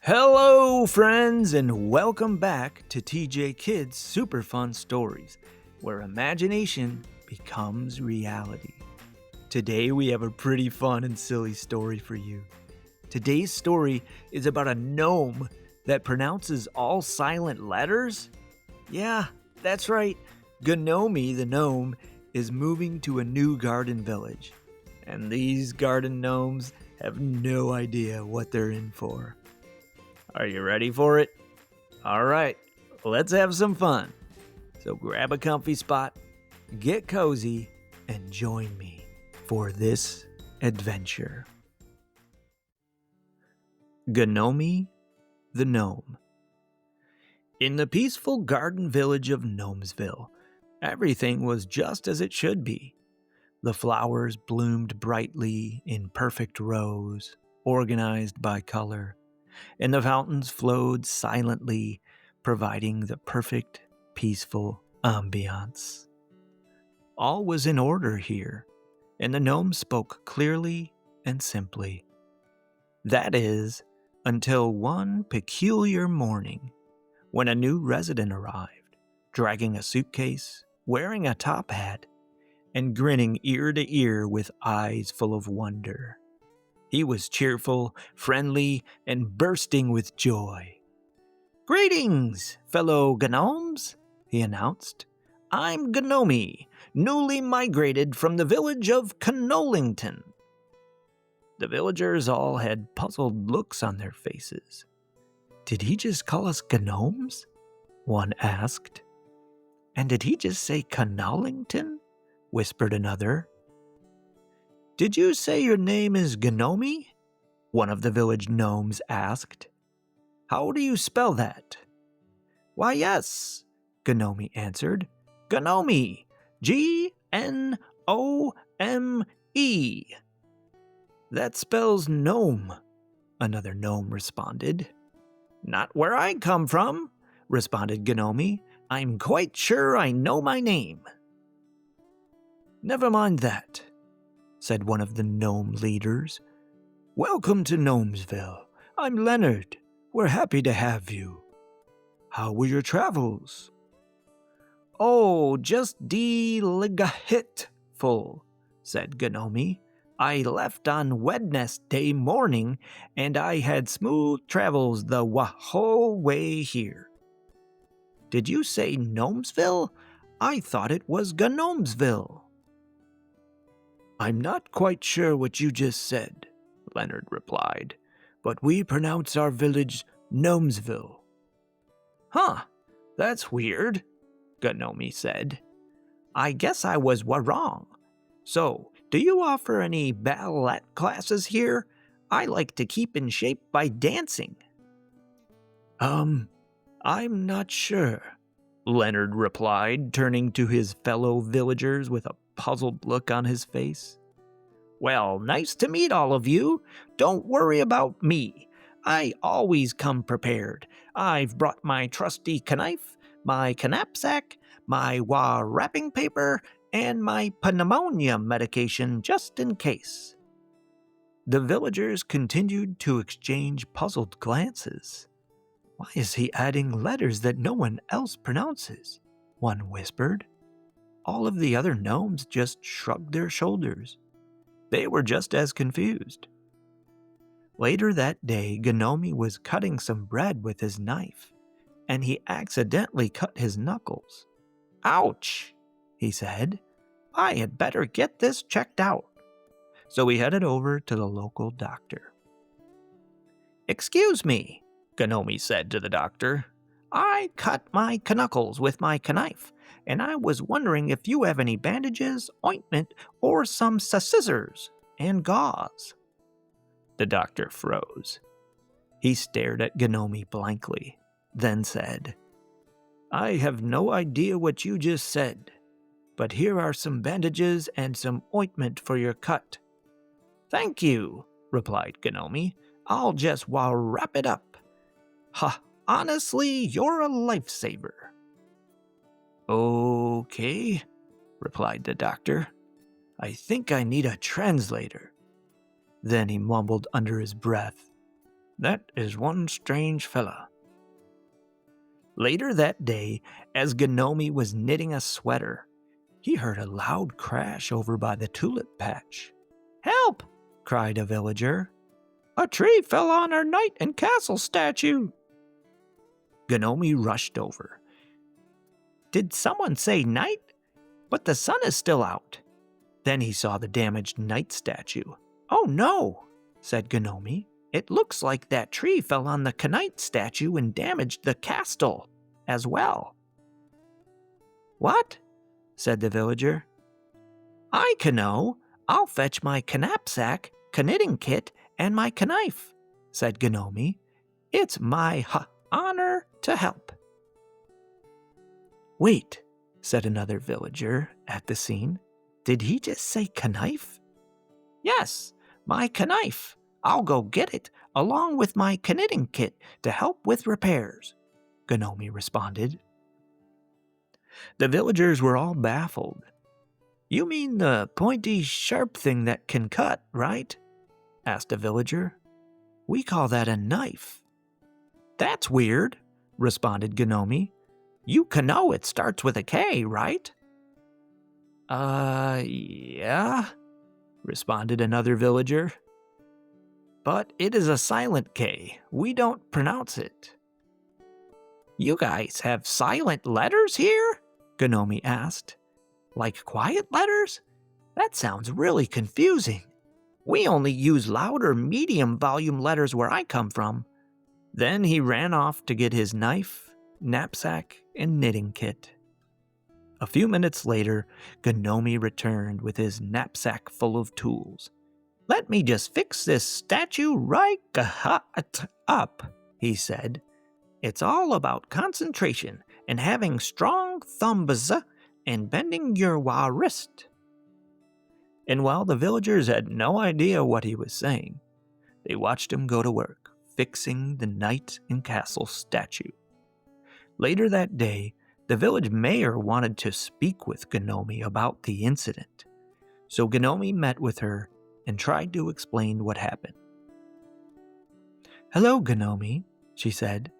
Hello, friends, and welcome back to TJKidz Super Fun Stories, where imagination becomes reality. Today, we have a pretty fun and silly story for you. Today's story is about a gnome that pronounces all silent letters. Yeah, that's right. Ga-nomee the gnome is moving to a new garden village, and these garden gnomes have no idea what they're in for. Are you ready for it? All right, let's have some fun. So grab a comfy spot, get cozy, and join me for this adventure. Ga-nomee the gnome. In the peaceful garden village of Gnomesville, everything was just as it should be. The flowers bloomed brightly in perfect rows, organized by color, and the fountains flowed silently, providing the perfect, peaceful ambiance. All was in order here, and the gnome spoke clearly and simply. That is, until one peculiar morning, when a new resident arrived, dragging a suitcase, wearing a top hat, and grinning ear to ear with eyes full of wonder. He was cheerful, friendly, and bursting with joy. "Greetings, fellow gnomes," he announced. "I'm Ga-nomee, newly migrated from the village of Knolington." The villagers all had puzzled looks on their faces. "Did he just call us gnomes?" one asked. "And did he just say Knolington?" whispered another. "Did you say your name is Ga-nomee?" one of the village gnomes asked. "How do you spell that?" "Why, yes," Ga-nomee answered. "Ga-nomee, G-N-O-M-E. That spells gnome," another gnome responded. "Not where I come from," responded Ga-nomee. "I'm quite sure I know my name." "Never mind that," said one of the gnome leaders. "Welcome to Gnomesville. I'm Leonard. We're happy to have you. How were your travels?" "Oh, just deligahitful," said Ga-nomee. "I left on Wednesday morning, and I had smooth travels the whole way here." "Did you say Gnomesville? I thought it was Gnomesville." "I'm not quite sure what you just said," Leonard replied, "but we pronounce our village Gnomesville." "Huh, that's weird," Ga-nomee said. "I guess I was wrong. So, do you offer any ballet classes here? I like to keep in shape by dancing." I'm not sure," Leonard replied, turning to his fellow villagers with a puzzled look on his face. "Well, nice to meet all of you. Don't worry about me. I always come prepared. I've brought my trusty knife, my knapsack, my wrapping paper, and my P-neumonia medication just in case." The villagers continued to exchange puzzled glances. "Why is he adding letters that no one else pronounces?" one whispered. All of the other gnomes just shrugged their shoulders. They were just as confused. Later that day, Ga-nomee was cutting some bread with his knife, and he accidentally cut his knuckles. "Ouch," he said. "I had better get this checked out." So he headed over to the local doctor. "Excuse me," Ga-nomee said to the doctor. "I cut my knuckles with my knife, and I was wondering if you have any bandages, ointment, or some scissors and gauze." The doctor froze. He stared at Ga-nomee blankly, then said, "I have no idea what you just said, but here are some bandages and some ointment for your cut." "Thank you," replied Ga-nomee. "I'll just wrap it up. Honestly, you're a lifesaver." "Okay," replied the doctor. "I think I need a translator." Then he mumbled under his breath, That is one strange fella. Later that day, as Ga-nomee was knitting a sweater, he heard a loud crash over by the tulip patch. "Help!" cried a villager. "A tree fell on our knight and castle statue." Ga-nomee rushed over. "Did someone say night? But the sun is still out." Then he saw the damaged knight statue. "Oh no," said Ga-nomee. "It looks like that tree fell on the K-nives statue and damaged the castle as well." "What?" said the villager. "I can know. I'll fetch my knapsack, knitting kit, and my knife," said Ga-nomee. "It's my honor to help." "Wait," said another villager at the scene. "Did he just say knife?" "Yes, my knife. I'll go get it, along with my knitting kit, to help with repairs," Ga-nomee responded. The villagers were all baffled. "You mean the pointy, sharp thing that can cut, right?" asked a villager. "We call that a knife." "That's weird," responded Ga-nomee. "You can know it starts with a K, right?" Yeah," responded another villager. "But it is a silent K. We don't pronounce it." "You guys have silent letters here?" Ga-nomee asked. "Like quiet letters? That sounds really confusing. We only use loud or medium volume letters where I come from." Then he ran off to get his knife, knapsack, and knitting kit. A few minutes later, Ga-nomee returned with his knapsack full of tools. "Let me just fix this statue right up," he said. "It's all about concentration and having strong thumbs and bending your wrist." And while the villagers had no idea what he was saying, they watched him go to work, fixing the knight and castle statue. Later that day, the village mayor wanted to speak with Ga-nomee about the incident, so Ga-nomee met with her and tried to explain what happened. "Hello, Ga-nomee," she said.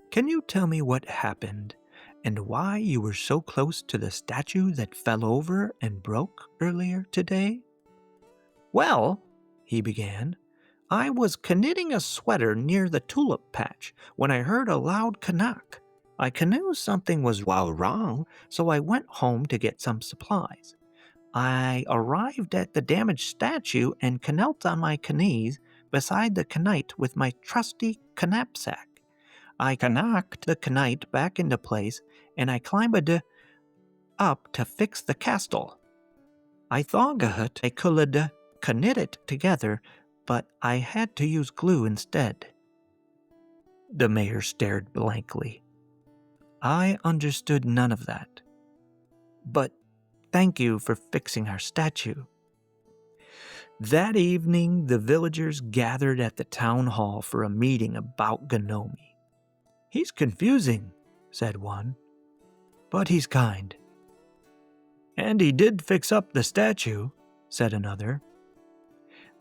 "Can you tell me what happened and why you were so close to the statue that fell over and broke earlier today?" "Well," he began, "I was knitting a sweater near the tulip patch when I heard a loud knock. I knew something was wrong, so I went home to get some supplies. I arrived at the damaged statue and knelt on my knees beside the knight with my trusty knapsack. I knocked the knight back into place, and I climbed up to fix the castle. I thought I could knit it together, but I had to use glue instead." The mayor stared blankly. "I understood none of that. But thank you for fixing our statue." That evening, the villagers gathered at the town hall for a meeting about Ga-nomee. "He's confusing," said one, "but he's kind." "And he did fix up the statue," said another.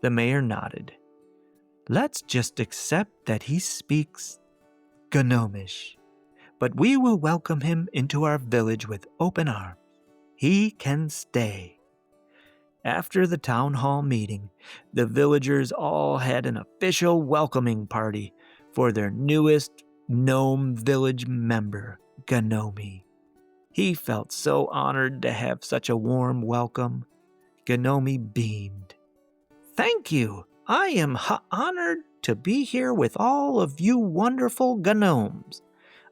The mayor nodded. "Let's just accept that he speaks Gnomish, but we will welcome him into our village with open arms. He can stay." After the town hall meeting, the villagers all had an official welcoming party for their newest gnome village member, Ga-nomee. He felt so honored to have such a warm welcome. Ga-nomee beamed. "Thank you. I am honored to be here with all of you wonderful gnomes.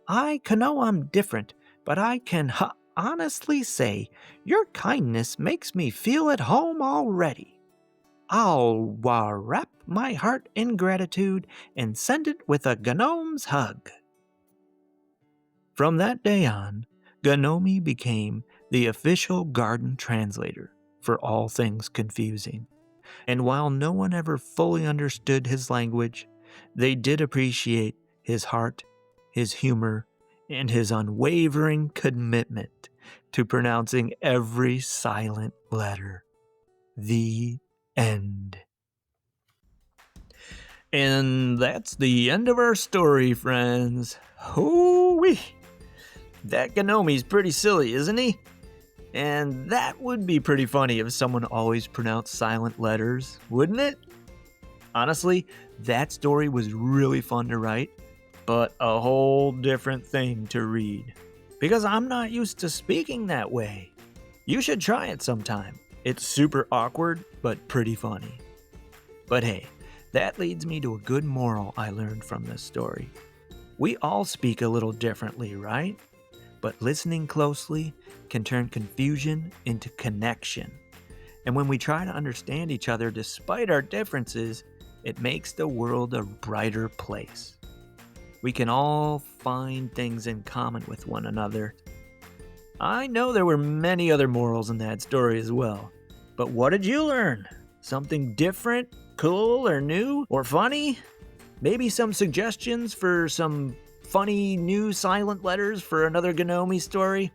I know I'm different, but I can honestly say your kindness makes me feel at home already. I'll wrap my heart in gratitude and send it with a gnome's hug." From that day on, Ga-nomee became the official garden translator for all things confusing. And while no one ever fully understood his language, they did appreciate his heart, his humor, and his unwavering commitment to pronouncing every silent letter. The end. And that's the end of our story, friends. Hoo-wee! That Ga-nomee's pretty silly, isn't he? And that would be pretty funny if someone always pronounced silent letters, wouldn't it? Honestly, that story was really fun to write, but a whole different thing to read. Because I'm not used to speaking that way. You should try it sometime. It's super awkward, but pretty funny. But hey, that leads me to a good moral I learned from this story. We all speak a little differently, right? But listening closely can turn confusion into connection. And when we try to understand each other despite our differences, it makes the world a brighter place. We can all find things in common with one another. I know there were many other morals in that story as well. But what did you learn? Something different, cool, or new, or funny? Maybe some suggestions for some funny new silent letters for another Ga-nomee story?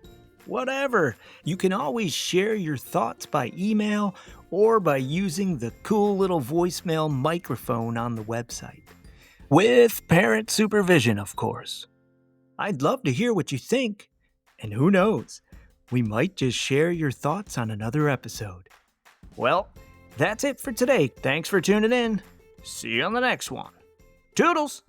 Whatever. You can always share your thoughts by email or by using the cool little voicemail microphone on the website. With parent supervision, of course. I'd love to hear what you think. And who knows, we might just share your thoughts on another episode. Well, that's it for today. Thanks for tuning in. See you on the next one. Toodles!